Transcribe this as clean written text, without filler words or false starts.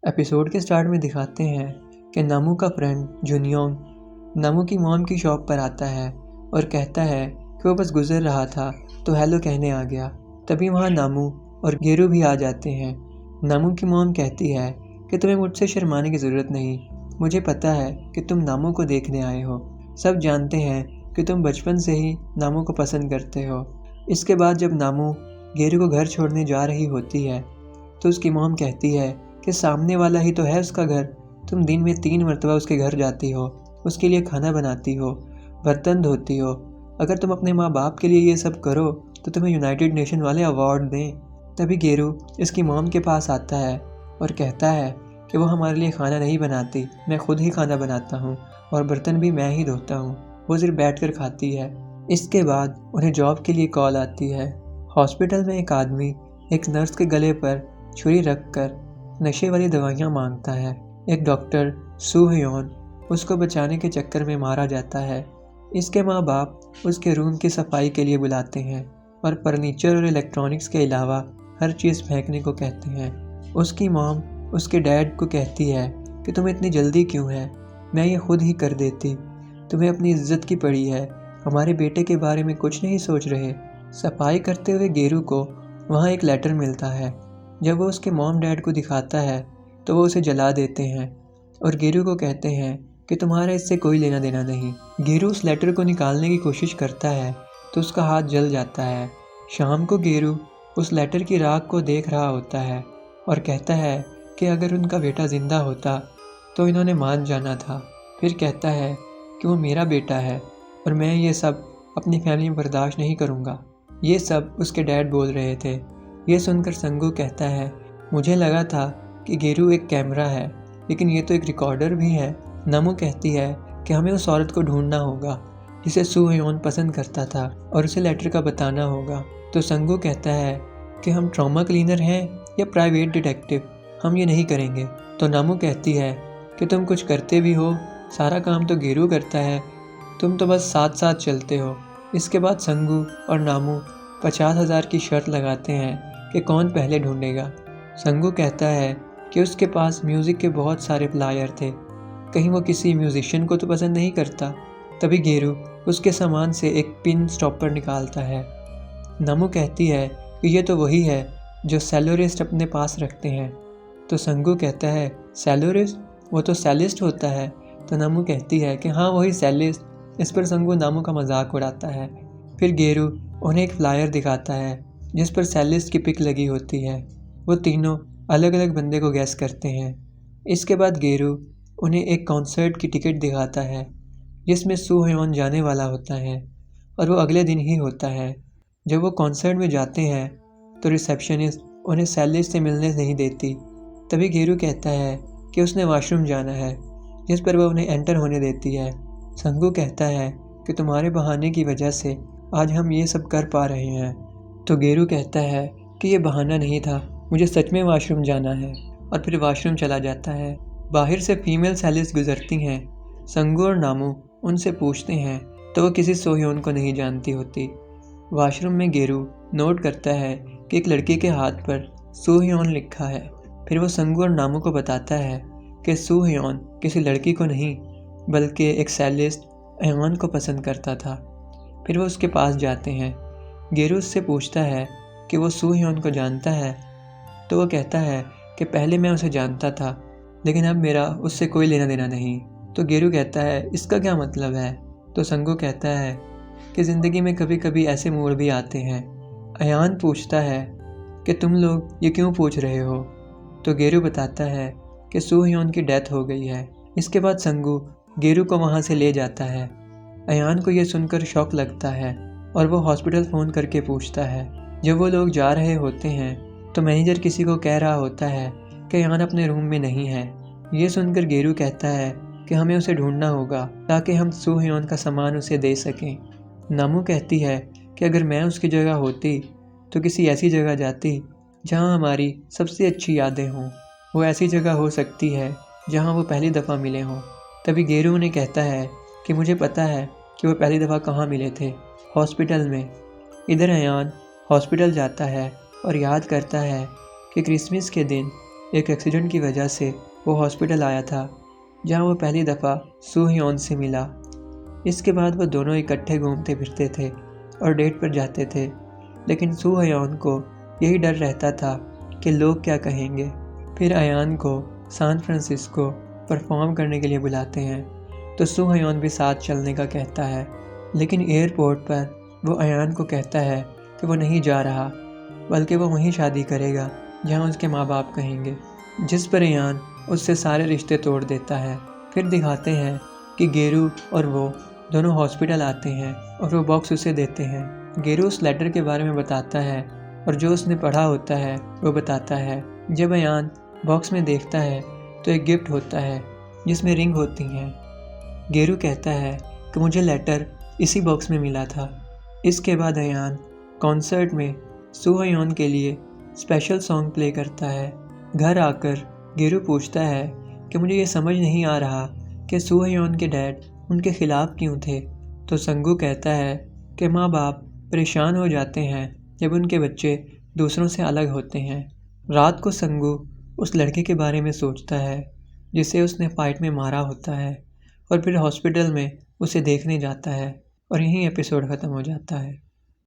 Episode के start में दिखाते हैं कि नामू का फ्रेंड जुनियोंग नामू की मॉम की शॉप पर आता है और कहता है कि वो बस गुजर रहा था तो हेलो कहने आ गया। तभी वहाँ नामू और गेरू भी आ जाते हैं। नामू की मॉम कहती है कि तुम्हें मुझसे शर्माने की ज़रूरत नहीं, मुझे पता है कि तुम नामू को देखने आए हो। सब जानते हैं कि तुम बचपन से ही नामू को पसंद करते हो। इसके बाद जब नामू गेरू को घर छोड़ने जा रही होती है तो उसकी मॉम कहती है कि सामने वाला ही तो है उसका घर, तुम दिन में 3 मरतबा उसके घर जाती हो, उसके लिए खाना बनाती हो, बर्तन धोती हो। अगर तुम अपने माँ बाप के लिए ये सब करो तो तुम्हें यूनाइटेड नेशन वाले अवार्ड दें। तभी गेरू इसकी मॉम के पास आता है और कहता है कि वो हमारे लिए खाना नहीं बनाती, मैं खुद ही खाना बनाता हूँ और बर्तन भी मैं ही धोता हूँ, वो सिर्फ बैठ कर खाती है। इसके बाद उन्हें जॉब के लिए कॉल आती है। हॉस्पिटल में एक आदमी एक नर्स के गले पर छुरी रखकर नशे वाली दवाइयाँ मांगता है। एक डॉक्टर सू ह्योन उसको बचाने के चक्कर में मारा जाता है। इसके माँ बाप उसके रूम की सफाई के लिए बुलाते हैं और फर्नीचर और इलेक्ट्रॉनिक्स के अलावा हर चीज़ फेंकने को कहते हैं। उसकी मॉम उसके डैड को कहती है कि तुम्हें इतनी जल्दी क्यों है, मैं ये खुद ही कर देती, तुम्हें अपनी इज्जत की पड़ी है, हमारे बेटे के बारे में कुछ नहीं सोच रहे। सफाई करते हुए गेरू को वहाँ एक लेटर मिलता है। जब वो उसके मॉम डैड को दिखाता है तो वो उसे जला देते हैं और गेरू को कहते हैं कि तुम्हारा इससे कोई लेना देना नहीं। गेरू उस लेटर को निकालने की कोशिश करता है तो उसका हाथ जल जाता है। शाम को गेरू उस लेटर की राख को देख रहा होता है और कहता है कि अगर उनका बेटा ज़िंदा होता तो इन्होंने मान जाना था। फिर कहता है कि वो मेरा बेटा है और मैं ये सब अपनी फैमिली में बर्दाश्त नहीं करूँगा। ये सब उसके डैड बोल रहे थे। ये सुनकर संगू कहता है मुझे लगा था कि गेरू एक कैमरा है, लेकिन ये तो एक रिकॉर्डर भी है। नामू कहती है कि हमें उस औरत को ढूंढना होगा जिसे सू ह्योन पसंद करता था और उसे लेटर का बताना होगा। तो संगू कहता है कि हम ट्रॉमा क्लीनर हैं या प्राइवेट डिटेक्टिव, हम ये नहीं करेंगे। तो नामू कहती है कि तुम कुछ करते भी हो, सारा काम तो गेरू करता है, तुम तो बस साथ साथ चलते हो। इसके बाद संगू और नामू 50,000 की शर्त लगाते हैं कि कौन पहले ढूंढेगा। संगू कहता है कि उसके पास म्यूज़िक के बहुत सारे प्लायर थे, कहीं वो किसी म्यूज़िशियन को तो पसंद नहीं करता। तभी गेरू उसके सामान से एक पिन स्टॉपर निकालता है। नामू कहती है कि ये तो वही है जो सेलोरिस्ट अपने पास रखते हैं। तो संगू कहता है सेलोरिस्ट, वो तो सेलिस्ट होता है। तो नामू कहती है कि हाँ वही सेलिस्ट। इस पर संगू नामू का मजाक उड़ाता है। फिर गेरू उन्हें एक फ्लायर दिखाता है जिस पर सेलिस्ट की पिक लगी होती है। वो तीनों अलग अलग बंदे को गैस करते हैं। इसके बाद गेरू उन्हें एक कॉन्सर्ट की टिकट दिखाता है जिसमें सू ह्योन जाने वाला होता है और वो अगले दिन ही होता है। जब वो कॉन्सर्ट में जाते हैं तो रिसेप्शनिस्ट उन्हें सेलिस्ट से मिलने नहीं देती। तभी गेरू कहता है कि उसने वॉशरूम जाना है, जिस पर वह उन्हें एंटर होने देती है। संगू कहता है कि तुम्हारे बहाने की वजह से आज हम ये सब कर पा रहे हैं। तो गेरू कहता है कि ये बहाना नहीं था, मुझे सच में वॉशरूम जाना है, और फिर वॉशरूम चला जाता है। बाहर से फीमेल सेलिस्ट गुजरती हैं। संगू और नामू उनसे पूछते हैं तो वो किसी सू ह्योन को नहीं जानती होती। वॉशरूम में गेरू नोट करता है कि एक लड़के के हाथ पर सू ह्योन लिखा है। फिर वो संगू और नामू को बताता है कि सू ह्योन किसी लड़की को नहीं बल्कि एक सेलिस्ट ह्योन को पसंद करता था। फिर वो उसके पास जाते हैं। गेरू उससे पूछता है कि वो सू ह्योन को जानता है। तो वो कहता है कि पहले मैं उसे जानता था, लेकिन अब मेरा उससे कोई लेना देना नहीं। तो गेरू कहता है इसका क्या मतलब है। तो संगू कहता है कि ज़िंदगी में कभी कभी ऐसे मोड़ भी आते हैं। अयान पूछता है कि तुम लोग ये क्यों पूछ रहे हो। तो गेरू बताता है कि सू ह्योन की डेथ हो गई है। इसके बाद संगू गेरू को वहाँ से ले जाता है। अयान को यह सुनकर शौक लगता है और वो हॉस्पिटल फ़ोन करके पूछता है। जब वो लोग जा रहे होते हैं तो मैनेजर किसी को कह रहा होता है कि अयान अपने रूम में नहीं है। ये सुनकर गेरू कहता है कि हमें उसे ढूंढना होगा ताकि हम सू ह्योन का सामान उसे दे सकें। नामू कहती है कि अगर मैं उसकी जगह होती तो किसी ऐसी जगह जाती जहाँ हमारी सबसे अच्छी यादें हों। वो ऐसी जगह हो सकती है जहाँ वो पहली दफ़ा मिले हों। तभी गेरू उन्हें कहता है कि मुझे पता है कि वो पहली दफ़ा कहाँ मिले थे, हॉस्पिटल में। इधर अयान हॉस्पिटल जाता है और याद करता है कि क्रिसमस के दिन एक एक्सीडेंट की वजह से वो हॉस्पिटल आया था, जहाँ वो पहली दफ़ा सू ह्योन से मिला। इसके बाद वो दोनों इकट्ठे घूमते फिरते थे और डेट पर जाते थे, लेकिन सू ह्योन को यही डर रहता था कि लोग क्या कहेंगे। फिर अयान को सैन फ्रांसिस्को परफॉर्म करने के लिए बुलाते हैं, तो सू ह्योन भी साथ चलने का कहता है, लेकिन एयरपोर्ट पर वो अयान को कहता है कि वो नहीं जा रहा, बल्कि वो वहीं शादी करेगा जहाँ उसके माँ बाप कहेंगे, जिस पर अयान उससे सारे रिश्ते तोड़ देता है। फिर दिखाते हैं कि गेरू और वो दोनों हॉस्पिटल आते हैं और वो बॉक्स उसे देते हैं। गेरू उस लेटर के बारे में बताता है और जो उसने पढ़ा होता है वो बताता है। जब अयान बॉक्स में देखता है तो एक गिफ्ट होता है जिसमें रिंग होती हैं। गेरू कहता है कि मुझे लेटर इसी बॉक्स में मिला था। इसके बाद अयान कॉन्सर्ट में सू ह्योन के लिए स्पेशल सॉन्ग प्ले करता है। घर आकर गेरू पूछता है कि मुझे ये समझ नहीं आ रहा कि सू ह्योन के डैड उनके खिलाफ क्यों थे। तो संगू कहता है कि माँ बाप परेशान हो जाते हैं जब उनके बच्चे दूसरों से अलग होते हैं। रात को संगू उस लड़के के बारे में सोचता है जिसे उसने फाइट में मारा होता है और फिर हॉस्पिटल में उसे देखने जाता है और यहीं एपिसोड ख़त्म हो जाता है।